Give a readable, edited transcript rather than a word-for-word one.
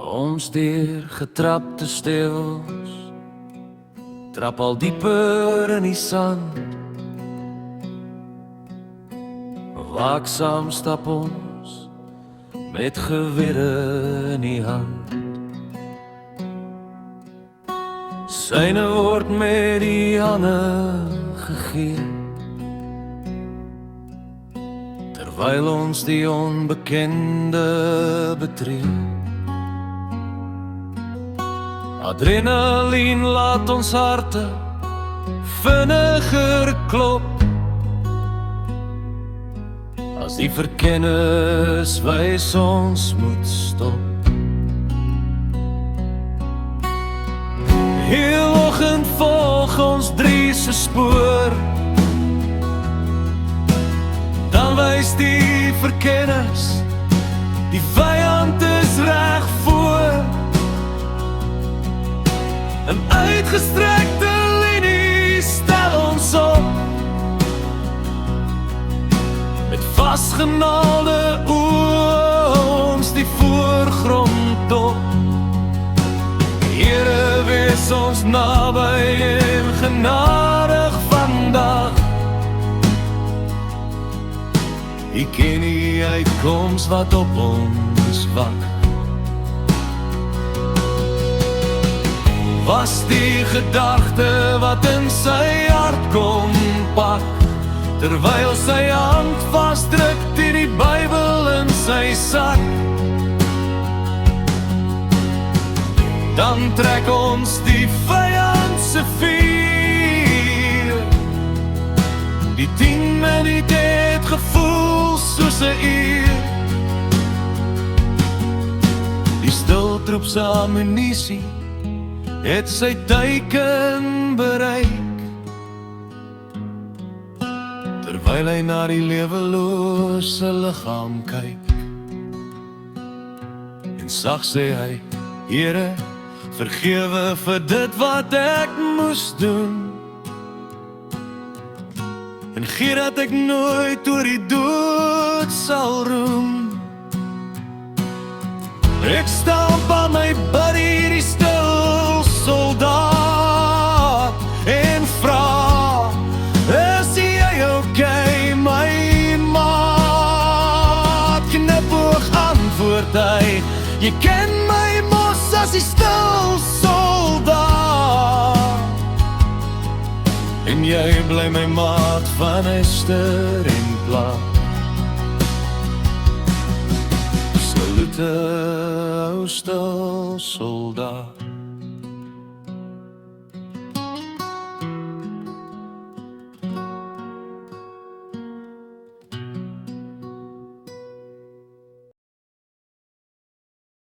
Ons deur getrapte stewels trap al dieper in die sand. Waaksaam stap ons met gewere in die hand. Syne word met die ander gegee, terwyl ons die onbekende betree. Adrenalien laat ons harte vinniger klop, as die verkennis wys ons moet stop. Heel oggend volg ons drie se spoor, dan wys die verkennis, die vyand is reg voor. 'n uitgestrekte linie stel ons op, met vasgenaalde oë ons die voorgrond op. Here, wees ons naby en genadig vandag. Ek ken die uitkoms wat op ons wag. Was die gedagte wat in sy hart kom pak, terwyl sy hand vasdruk teen die Bybel in sy sak. Dan trek ons die vyand se vuur, die 10 minute het gevoel soos 'n uur. Die stiltroep se ammunisie het sy teiken bereik, terwyl hy na die lewelose liggaam kyk. En sag sê hy, Here, vergewe vir dit wat ek moes doen, en gee dat ek nooit oor die dood sal roem. Ek stamp aan my buddy, die stil soldaat, en vra, is jy okay, my maat? Knipoog antwoord hy, jy ken my mos as die stil soldaat, en jy bly my maat van Ester en Plaat. Salute, ou stil soldaat.